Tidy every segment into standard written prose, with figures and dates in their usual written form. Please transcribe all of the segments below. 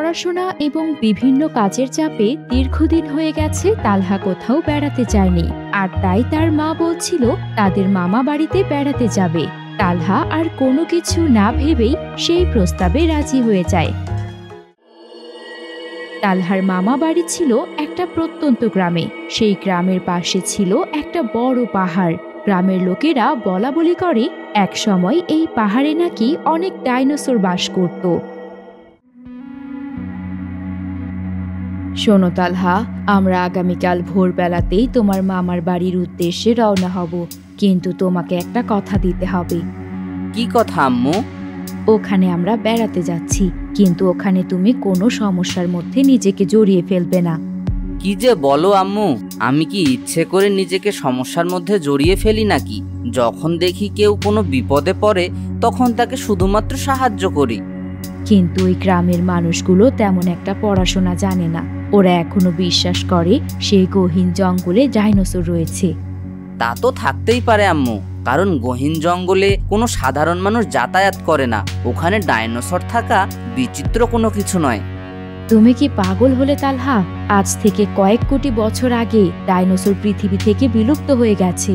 পড়াশোনা এবং বিভিন্ন কাজের চাপে দীর্ঘদিন হয়ে গেছে তালহা কোথাও বেড়াতে যায়নি, আর তাই তার মা বলছিল তাদের মামা বাড়িতে বেড়াতে যাবে। তালহা আর কোনো কিছু না ভেবেই সেই প্রস্তাবে রাজি হয়ে যায়। তালহার মামা বাড়ি ছিল একটা প্রত্যন্ত গ্রামে। সেই গ্রামের পাশে ছিল একটা বড় পাহাড়। গ্রামের লোকেরা বলা বলি করে এক সময় এই পাহাড়ে নাকি অনেক ডাইনোসর বাস করত। শোনো তালহা, আমরা আগামীকাল ভোরবেলাতেই তোমার মামার বাড়ির উদ্দেশ্যে রওনা হব, কিন্তু তোমাকে একটা কথা দিতে হবে। কি কথা আম্মু? ওখানে আমরা বেড়াতে যাচ্ছি, কিন্তু ওখানে তুমি কোনো সমস্যার মধ্যে নিজেকে জড়িয়ে ফেলবে না। কি যে বলো আম্মু, আমি কি ইচ্ছে করে নিজেকে সমস্যার মধ্যে জড়িয়ে ফেলি নাকি? যখন দেখি কেউ কোনো বিপদে পড়ে তখন তাকে শুধুমাত্র সাহায্য করি। কিন্তু ওই গ্রামের মানুষগুলো তেমন একটা পড়াশোনা জানে না। ওরা এখনো বিশ্বাস করে সেই গহীন জঙ্গলে ডাইনোসর রয়েছে। তা তো থাকতেই পারে আম্মু, কারণ গহীন জঙ্গলে কোনো সাধারণ মানুষ যাতায়াত করে না। ওখানে ডাইনোসর থাকা বিচিত্র কোনো কিছু নয়। তুমি কি পাগল হলে তালহা? আজ থেকে কয়েক কোটি বছর আগে ডাইনোসর পৃথিবী থেকে বিলুপ্ত হয়ে গেছে।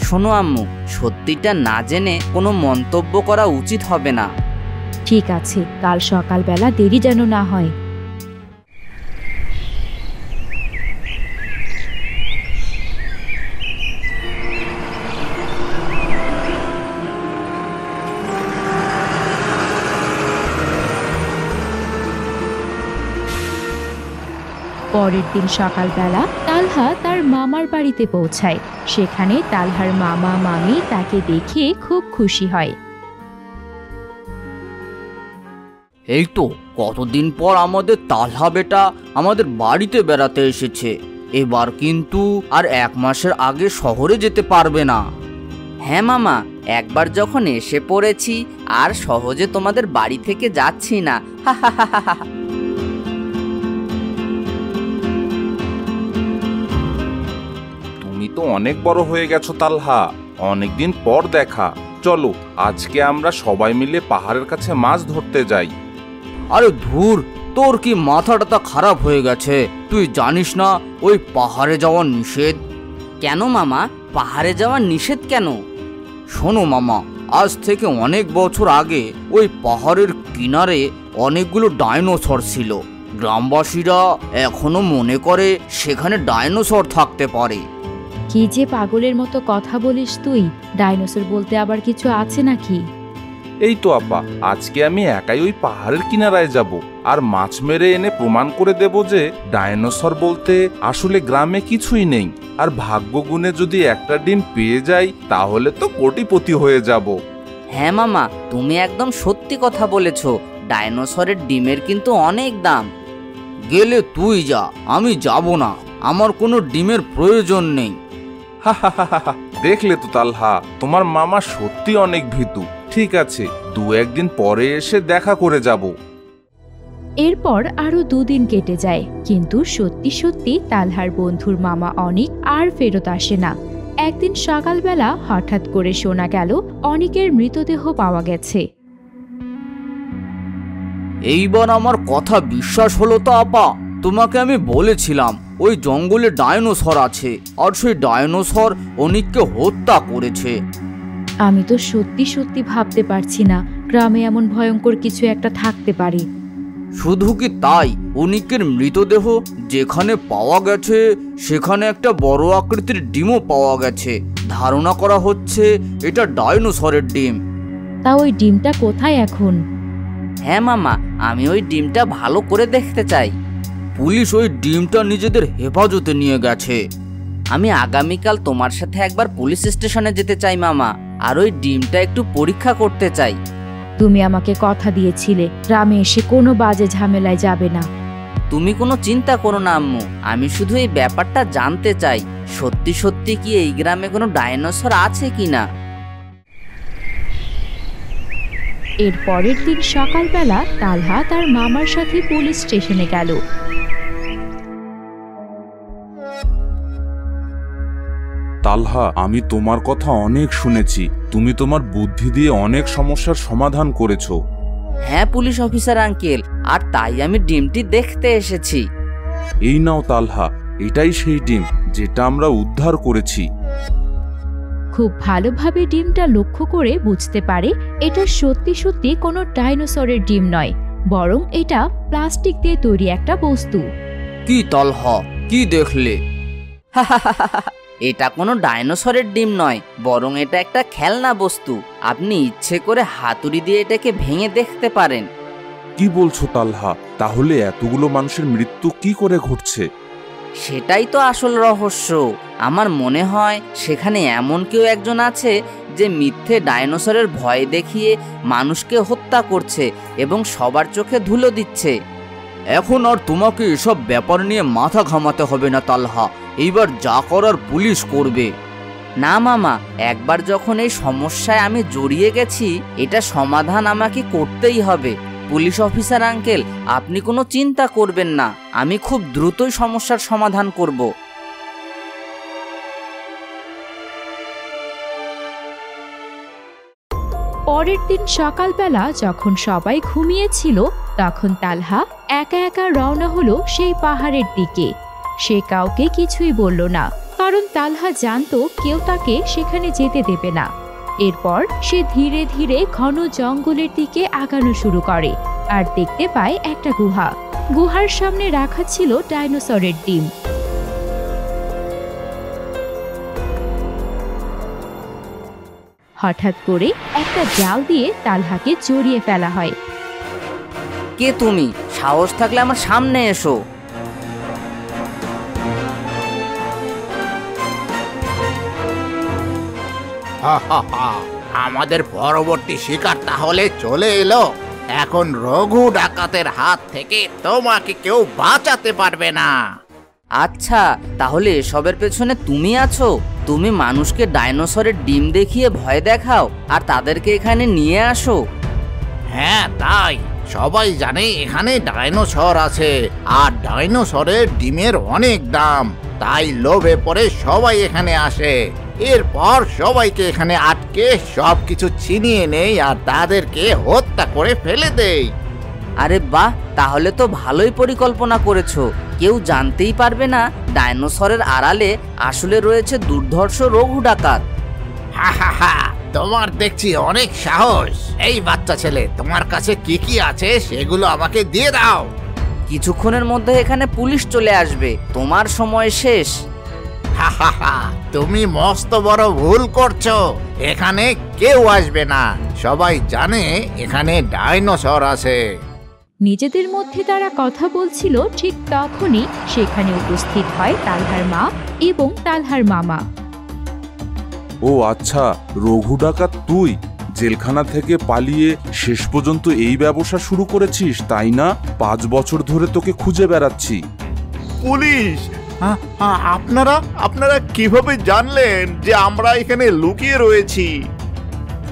শোনো আম্মু, সত্যিটা না জেনে কোনো মন্তব্য করা উচিত হবে না। ঠিক আছে, কাল সকালবেলা দেরি যেন না হয়। পরের দিন সকালবেলা তালহা তার মামার বাড়িতে পৌঁছায়। সেখানে তালহার মামা মামি তাকে দেখে খুব খুশি হয়। এই তো কতদিন পর আমাদের তালহা বেটা আমাদের বাড়িতে বেড়াতে এসেছে। এবার কিন্তু আর 1 মাসের আগে শহরে যেতে পারবে না। হ্যাঁ মামা, একবার যখন এসে পড়েছি আর সহজে তোমাদের বাড়ি থেকে যাচ্ছি না। তুমি তো অনেক বড় হয়ে গেছো তালহা, অনেকদিন পর দেখা। চলো আজকে আমরা সবাই মিলে পাহাড়ের কাছে মাছ ধরতে যাই। আরে ধুর, তোর কি মাথাটা খারাপ হয়ে গেছে? তুই জানিস না ওই পাহাড়ে যাওয়া নিষেধ? কেন মামা, পাহাড়ে যাওয়া নিষেধ কেন? শোনো মামা, আজ থেকে অনেক বছর আগে ওই পাহাড়ের কিনারে অনেকগুলো ডাইনোসর ছিল। গ্রামবাসীরা এখনো মনে করে সেখানে ডাইনোসর থাকতে পারে। কি যে পাগলের মতো কথা বলিস তুই! ডাইনোসর বলতে আবার কিছু আছে নাকি? এই তো আপা, আজকে আমি একাই ওই পাহাড়ের কিনারায় যাব আর মাছ মেরে এনে প্রমাণ করে দেব যে ডাইনোসর বলতে আসলে গ্রামে কিছুই নেই। আর ভাগ্য গুণে যদি একটা ডিম পেয়ে যাই তাহলে তো কোটিপতি হয়ে যাব। হ্যাঁ মামা, তুমি একদম সত্যি কথা বলেছ। ডাইনোসরের ডিমের কিন্তু অনেক দাম। গেলে তুই যা, আমি যাব না। আমার কোনো ডিমের প্রয়োজন নেই। দেখলে তো তালহা, তোমার মামা সত্যি অনেক ভীতু। ঠিক আছে, 2-1 দিন পরে এসে দেখা করে যাব। এরপর আরো 2 দিন কেটে যায়, কিন্তু সত্যি সত্যি তালহার বন্ধুর মামা অনিক আর ফেরত আসে না। একদিন সকালবেলা হঠাৎ করে শোনা গেল অনিকের মৃতদেহ পাওয়া গেছে। এইবার আমার কথা বিশ্বাস হলো তো আপা? তোমাকে আমি বলেছিলাম ওই জঙ্গলে ডাইনোসর আছে, আর সেই ডাইনোসর অনিককে হত্যা করেছে। আমি তো সত্যি সত্যি ভাবতে পারছি না গ্রামে এমন ভয়ঙ্কর কিছু একটা থাকতে পারে। শুধু কি তাই, অনিকের মৃতদেহ যেখানে পাওয়া গেছে সেখানে একটা বড় আকৃতির ডিমও পাওয়া গেছে। ধারণা করা হচ্ছে এটা ডাইনোসরের ডিম। তা ওই ডিমটা কোথায় এখন? হ্যাঁ মামা, আমি ওই ডিমটা ভালো করে দেখতে চাই। পুলিশ ওই ডিমটা নিজেদের হেফাজতে নিয়ে গেছে। আমি আগামীকাল তোমার সাথে একবার পুলিশ স্টেশনে যেতে চাই মামা, আর ওই ডিমটা একটু পরীক্ষা করতে চাই। তুমি আমাকে কথা দিয়েছিলে গ্রামে এসে কোনো বাজে ঝামেলায় যাবে না। তুমি কোনো চিন্তা করো না আম্মু, আমি শুধু এই ব্যাপারটা জানতে চাই সত্যি সত্যি কি এই গ্রামে কোনো ডাইনোসর আছে কিনা। এর পরের দিন সকালবেলা তালহা তার মামার সাথে পুলিশ স্টেশনে গেল। তালহা, আমি তোমার কথা অনেক শুনেছি। তুমি তোমার বুদ্ধি দিয়ে অনেক সমস্যার সমাধান করেছো। হ্যাঁ পুলিশ অফিসার আঙ্কেল, আর তাই আমি ডিমটি দেখতে এসেছি। এই নাও তালহা, এটাই সেই ডিম যেটা আমরা উদ্ধার করেছি। খুব ভালোভাবে ডিমটা লক্ষ্য করে বুঝতে পারে এটা সত্যি সত্যি কোনো ডাইনোসরের ডিম নয়, বরং এটা প্লাস্টিক দিয়ে তৈরি একটা বস্তু। কি তালহা, কি দেখলে? এটা কোনো ডাইনোসরের ডিম নয়, বরং এটা একটা খেলনা বস্তু। আপনি ইচ্ছে করে হাতুড়ি দিয়ে এটাকে ভেঙে দেখতে পারেন। কি বলছো তালহা? তাহলে এতগুলো মানুষের মৃত্যু কি করে ঘটছে? সেটাই তো আসল রহস্য। আমার মনে হয় সেখানে এমন কেউ একজন আছে যে মিথ্যে ডাইনোসরের ভয় দেখিয়ে মানুষকে হত্যা করছে এবং সবার চোখে ধুলো দিচ্ছে। এখন আর তোমাকে এসব ব্যাপার নিয়ে মাথা ঘামাতে হবে না তালহা, এইবার যা করার পুলিশ করবে। না মামা, একবার যখন এই সমস্যায় আমি জড়িয়ে গেছি, এটা সমাধান আমাকে করতেই হবে। পুলিশ অফিসার আঙ্কেল, আপনি কোনো চিন্তা করবেন না, আমি খুব দ্রুতই সমস্যার সমাধান করব। পরের দিন সকালবেলা যখন সবাই ঘুমিয়েছিল, তখন তালহা একা একা রওনা হলো সেই পাহাড়ের দিকে। সে কাউকে কিছুই বলল না, কারণ তালহা জানতো কেউ তাকে সেখানে যেতে দেবে না। এরপর সে ধীরে ধীরে ঘন জঙ্গলের দিকে আগানো শুরু করে আর দেখতে পায় একটা গুহা। গুহার সামনে রাখা ছিল ডাইনোসরের ডিম। হঠাৎ করে একটা জাল দিয়ে তালহাকে জড়িয়ে ফেলা হয়। কে তুমি? সাহস থাকলে আমার সামনে এসো। আমাদের পরবর্তী শিকার তাহলে চলে এলো। এখন রঘু ডাকাতের হাত থেকে তোমাকে কেউ বাঁচাতে পারবে না। আচ্ছা, তাহলে এসবের পেছনে তুমি আছো? তুমি মানুষকে ডাইনোসরের ডিম দেখিয়ে ভয় দেখাও আর তাদেরকে এখানে নিয়ে আসো? হ্যাঁ তাই, সবাই জানে এখানে ডাইনোসর আছে আর ডাইনোসরের ডিমের অনেক দাম, তাই লোভে পড়ে সবাই এখানে আসে। এরপর সবাইকে এখানে আটকে সবকিছু ছিনিয়ে নেই আর তাদেরকে হত্যা করে ফেলে দেই। আরে বাহ, তাহলে তো ভালোই পরিকল্পনা করেছো। কেউ জানতেই পারবে না ডাইনোসরের আড়ালে আসলে রয়েছে দুর্ধর্ষ রঘু ডাকাত। হা হা হা, তোমার দেখছি অনেক সাহস। এই বাচ্চা ছেলে, তোমার কাছে কি কি আছে সেগুলো আমাকে দিয়ে দাও। কিছুক্ষণের মধ্যে এখানে পুলিশ চলে আসবে, তোমার সময় শেষ। হা হা হা, তুমি মস্ত বড় ভুল করছো। এখানে কেউ আসবে না, সবাই জানে এখানে ডাইনোসর আছে। নিজেদের মধ্যে তারা কথা বলছিল, ঠিক তখনই সেখানে উপস্থিত হয় তালহার মা এবং তালহার মামা। ও আচ্ছা, রঘু ডাকাত তুই? জেলখানা থেকে পালিয়ে শেষ পর্যন্ত এই ব্যবসা শুরু করেছিস, তাই না? 5 বছর ধরে তোকে খুঁজে বেড়াচ্ছি। পুলিশ, আপনারা কিভাবে জানলেন যে আমরা এখানে লুকিয়ে রয়েছি?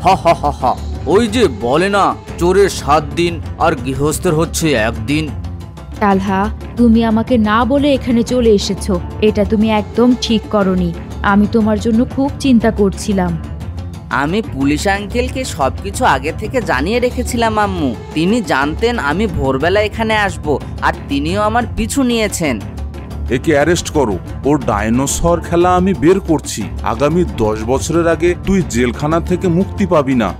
হা হা হা হা, ওই যে বলে না, চোরের 7 দিন আর গৃহস্থের হচ্ছে 1 দিন। তালহা, তুমি আমাকে না বলে এখানে চলে এসেছো, এটা তুমি একদম ঠিক করনি। আমি তোমার জন্য খুব চিন্তা করছিলাম। আমি পুলিশ আঙ্কেলকে সবকিছু আগে থেকে জানিয়ে রেখেছিলাম আম্মু। তিনি জানতেন আমি ভোরবেলা এখানে আসব, আর তিনিও আমার পিছু নিয়েছেন। একে অ্যারেস্ট করো, ওর ডাইনোসর খেলা আমি বের করছি। আগামী 10 বছরের আগে তুই জেলখানা থেকে মুক্তি পাবি না।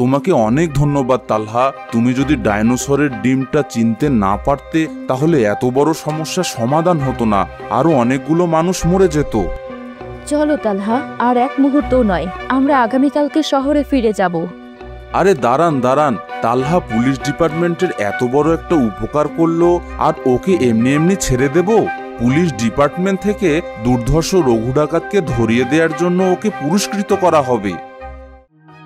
তোমাকে অনেক ধন্যবাদ তালহা। তুমি যদি ডাইনোসরের ডিমটা চিনতে না পারতে, তাহলে এত বড় সমস্যার সমাধান হতো না, আরো অনেকগুলো মানুষ মরে যেত। চলো তালহা, আর এক মুহূর্তও নয়, আমরা আগামীকালকে শহরে ফিরে যাব। আরে দাঁড়ান দাঁড়ান, তালহা পুলিশ ডিপার্টমেন্টের এত বড় একটা উপকার করলো, আর ওকে এমনি এমনি ছেড়ে দেব? পুলিশ ডিপার্টমেন্ট থেকে দুর্ধর্ষ রঘু ডাকাতকে ধরিয়ে দেওয়ার জন্য ওকে পুরস্কৃত করা হবে।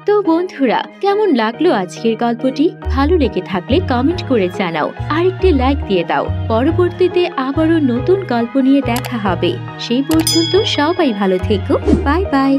তো বন্ধুরা, কেমন লাগলো আজকের গল্পটি? ভালো লেগে থাকলে কমেন্ট করে জানাও, আর একটি লাইক দিয়ে দাও। পরবর্তীতে আবারও নতুন গল্প নিয়ে দেখা হবে। সেই পর্যন্ত সবাই ভালো থেকো। Bye bye.